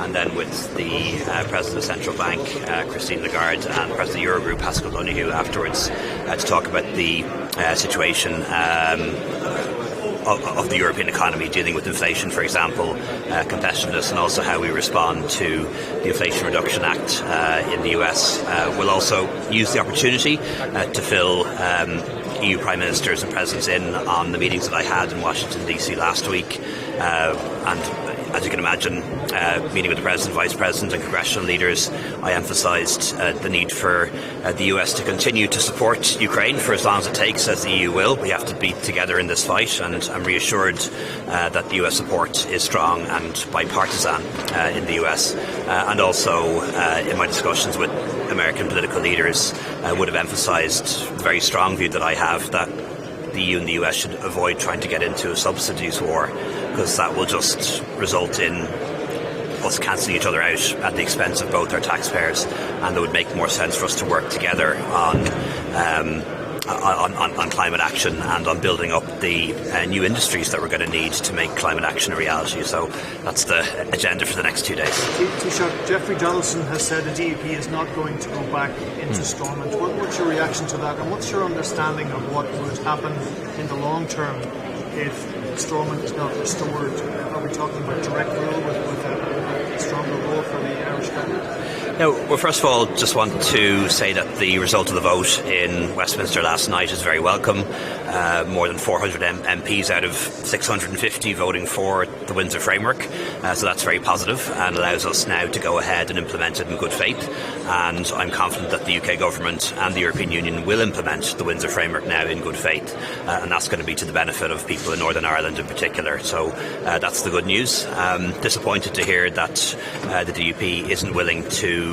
and then with the President of the Central Bank, Christine Lagarde, and the President of the Eurogroup, Pascal Donoghue, afterwards to talk about the situation of the European economy, dealing with inflation, for example, competitiveness, and also how we respond to the Inflation Reduction Act in the US. We'll also use the opportunity to fill EU Prime Ministers and Presidents in on the meetings that I had in Washington DC last week, and as you can imagine, meeting with the President, Vice President and congressional leaders, I emphasised the need for the US to continue to support Ukraine for as long as it takes, as the EU will. We have to be together in this fight, and I'm reassured that the US support is strong and bipartisan in the US. And also, in my discussions with American political leaders, I would have emphasised the very strong view that I have that the EU and the US should avoid trying to get into a subsidies war, because that will just result in us cancelling each other out at the expense of both our taxpayers, and it would make more sense for us to work together on climate action and on building up the new industries that we're going to need to make climate action a reality. So that's the agenda for the next 2 days. Taoiseach, Jeffrey Donaldson has said the DUP is not going to go back into Stormont. What's your reaction to that, and what's your understanding of what would happen in the long term if Stormont is not restored? Are we talking about direct rule with a stronger role for the Irish government? No, well, first of all, just want to say that the result of the vote in Westminster last night is very welcome. More than 400 MPs out of 650 voting for the Windsor Framework. So that's very positive and allows us now to go ahead and implement it in good faith. And I'm confident that the UK government and the European Union will implement the Windsor Framework now in good faith. And that's going to be to the benefit of people in Northern Ireland in particular. So that's the good news. Disappointed to hear that the DUP isn't willing to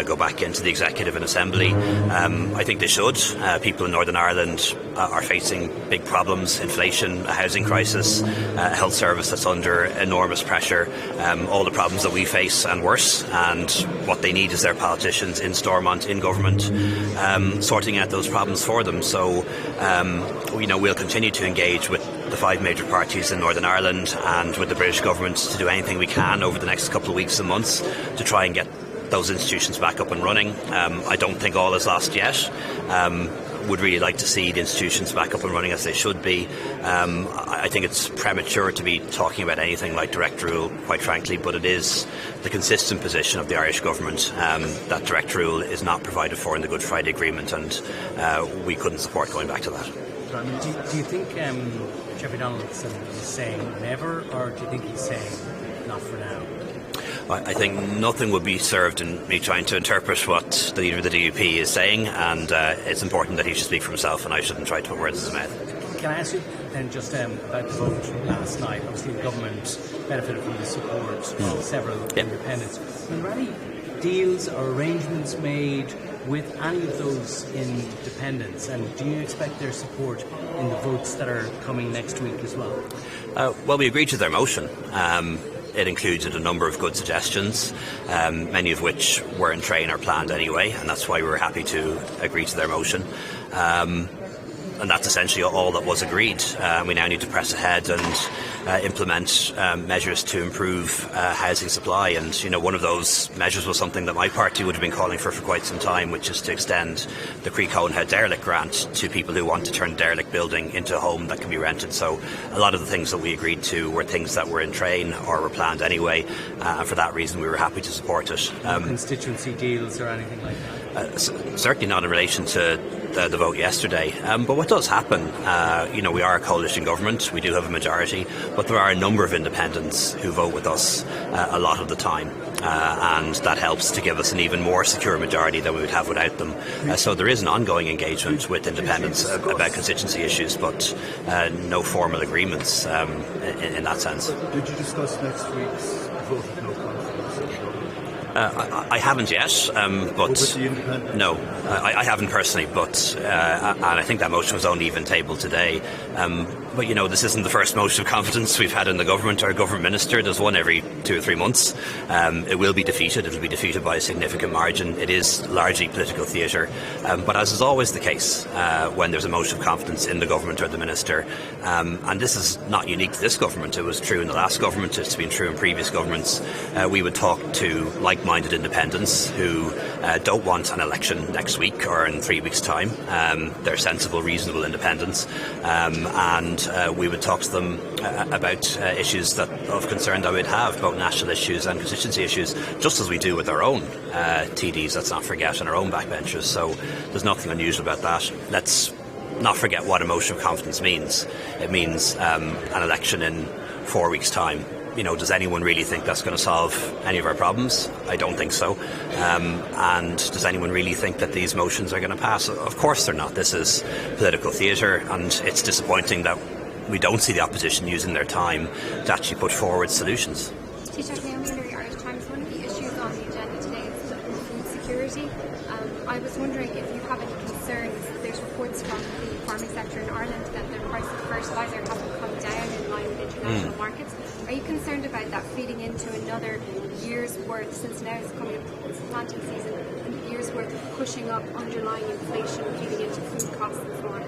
go back into the Executive and Assembly. I think they should. People in Northern Ireland are facing big problems: inflation, a housing crisis, a health service that's under enormous pressure, all the problems that we face and worse. And what they need is their politicians in Stormont, in government, sorting out those problems for them. So, we'll continue to engage with the 5 major parties in Northern Ireland and with the British government to do anything we can over the next couple of weeks and months to try and get those institutions back up and running. I don't think all is lost yet. Would really like to see the institutions back up and running as they should be. I think it's premature to be talking about anything like direct rule, quite frankly, but it is the consistent position of the Irish government that direct rule is not provided for in the Good Friday Agreement, and we couldn't support going back to that. Do you think Jeffrey Donaldson is saying never, or do you think he's saying not for now? I think nothing would be served in me trying to interpret what the leader of the DUP is saying, and it's important that he should speak for himself, and I shouldn't try to put words in his mouth. Can I ask you then just about the vote last night? Obviously the government benefited from the support of several independents. Were there any deals or arrangements made with any of those independents, and do you expect their support in the votes that are coming next week as well? Well, we agreed to their motion. It included a number of good suggestions, many of which were in train or planned anyway, and that's why we were happy to agree to their motion. And that's essentially all that was agreed. We now need to press ahead and implement measures to improve housing supply. And, one of those measures was something that my party would have been calling for quite some time, which is to extend the Croí Cónaithe derelict grant to people who want to turn a derelict building into a home that can be rented. So a lot of the things that we agreed to were things that were in train or were planned anyway. And for that reason, we were happy to support it. Constituency deals or anything like that? Certainly not in relation to the vote yesterday. But what does happen, we are a coalition government, we do have a majority, but there are a number of independents who vote with us a lot of the time, and that helps to give us an even more secure majority than we would have without them. So there is an ongoing engagement with independents about constituency issues, but no formal agreements in that sense. Did you discuss next week's vote of no confidence? I haven't yet, but no, I haven't personally. But and I think that motion was only even tabled today. But this isn't the first motion of confidence we've had in the government. Our government minister does one every 2 or 3 months. It will be defeated. It will be defeated by a significant margin. It is largely political theatre. But as is always the case when there's a motion of confidence in the government or the minister, and this is not unique to this government. It was true in the last government. It's been true in previous governments. We would talk to like-minded independents who don't want an election next week or in 3 weeks' time. They're sensible, reasonable independents. And we would talk to them about issues of concern that we'd have, both national issues and constituency issues, just as we do with our own TDs, let's not forget, and our own backbenchers. So there's nothing unusual about that. Let's not forget what a motion of confidence means. It means an election in 4 weeks' time. Does anyone really think that's going to solve any of our problems? I don't think so. And does anyone really think that these motions are going to pass? Of course they're not. This is political theatre, and it's disappointing that we don't see the opposition using their time to actually put forward solutions. Taoiseach Leo Varadkar, Irish Times. One of the issues on the agenda today is food security. I was wondering if you have any concerns. There's reports from the farming sector in Ireland that the price of fertiliser hasn't come down in line with international markets. Are you concerned about that feeding into another year's worth, since now it's coming up to planting season, a year's worth of pushing up underlying inflation, feeding into food costs and so on?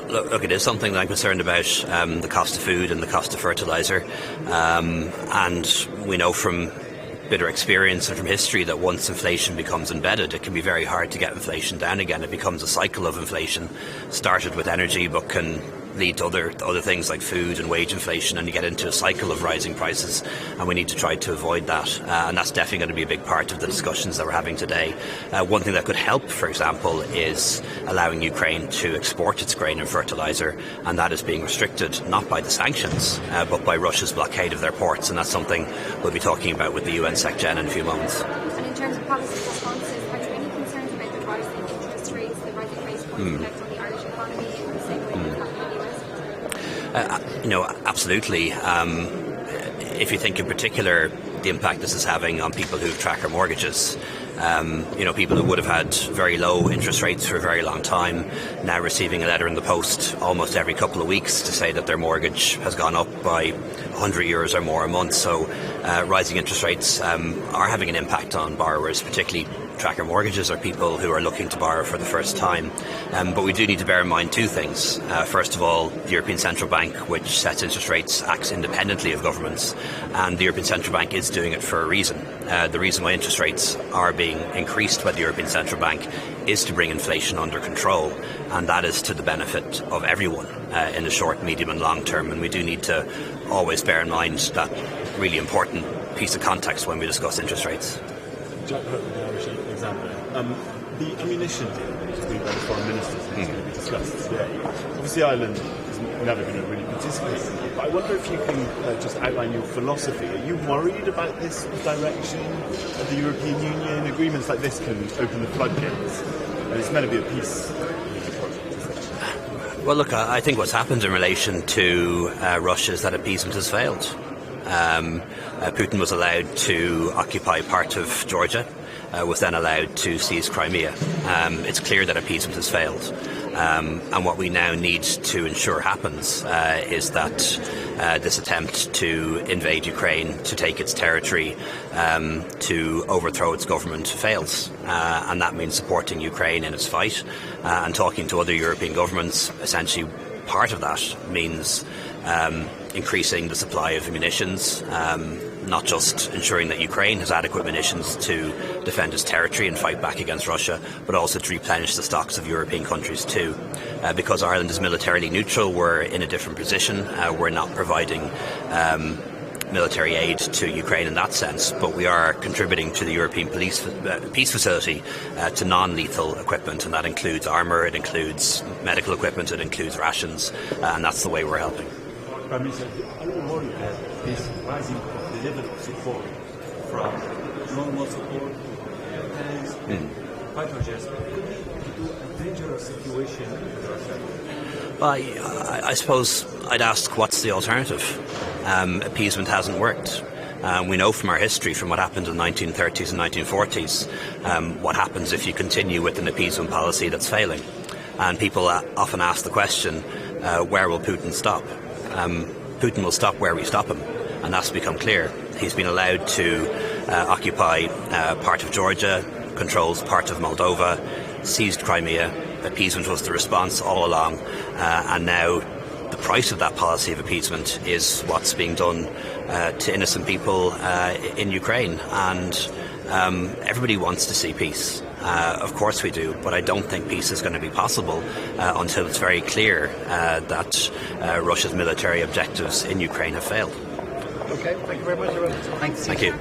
Look, it is something that I'm concerned about, the cost of food and the cost of fertiliser. And we know from bitter experience and from history that once inflation becomes embedded, it can be very hard to get inflation down again. It becomes a cycle of inflation, started with energy but can lead to other things like food and wage inflation, and you get into a cycle of rising prices, and we need to try to avoid that, and that's definitely going to be a big part of the discussions that we're having today. One thing that could help, for example, is allowing Ukraine to export its grain and fertiliser, and that is being restricted not by the sanctions but by Russia's blockade of their ports, and that's something we'll be talking about with the UN Sec Gen in a few moments. And in terms of policy responses, are there any concerns about the rising interest rates, the rising base points effect on the Irish economy in the same way that's happening in the US? Absolutely. If you think in particular the impact this is having on people who have tracker mortgages, people who would have had very low interest rates for a very long time, now receiving a letter in the post almost every couple of weeks to say that their mortgage has gone up by €100 or more a month. So rising interest rates are having an impact on borrowers, particularly tracker mortgages or people who are looking to borrow for the first time. But we do need to bear in mind two things. First of all, the European Central Bank, which sets interest rates, acts independently of governments, and the European Central Bank is doing it for a reason. The reason why interest rates are being increased by the European Central Bank is to bring inflation under control, and that is to the benefit of everyone in the short, medium and long term, and we do need to always bear in mind that really important piece of context when we discuss interest rates. The example. The ammunition deal agreed by the foreign ministers is going to be discussed today. Obviously, Ireland is never going to really participate in it, but I wonder if you can just outline your philosophy. Are you worried about this direction of the European Union? Agreements like this can open the floodgates, and it's meant to be a peace project. Well, look, I think what's happened in relation to Russia is that appeasement has failed. Putin was allowed to occupy part of Georgia, was then allowed to seize Crimea. It's clear that appeasement has failed. And what we now need to ensure happens is that this attempt to invade Ukraine, to take its territory, to overthrow its government fails. And that means supporting Ukraine in its fight and talking to other European governments. Essentially, part of that means increasing the supply of munitions, not just ensuring that Ukraine has adequate munitions to defend its territory and fight back against Russia, but also to replenish the stocks of European countries too. Because Ireland is militarily neutral, we're in a different position. We're not providing military aid to Ukraine in that sense, but we are contributing to the European Peace Facility to non-lethal equipment, and that includes armour, it includes medical equipment, it includes rations, and that's the way we're helping. Prime Minister, are you worried that this rising of the level of support from normal support, tanks, and fighter jets could lead to a dangerous situation in Russia? Well, I suppose I'd ask, what's the alternative? Appeasement hasn't worked. We know from our history, from what happened in the 1930s and 1940s, what happens if you continue with an appeasement policy that's failing. And people often ask the question, where will Putin stop? Putin will stop where we stop him, and that's become clear. He's been allowed to occupy part of Georgia, controls part of Moldova, seized Crimea. Appeasement was the response all along, and now the price of that policy of appeasement is what's being done to innocent people in Ukraine. And everybody wants to see peace. Of course we do, but I don't think peace is going to be possible until it's very clear that Russia's military objectives in Ukraine have failed. Okay, thank you very much. Thank you.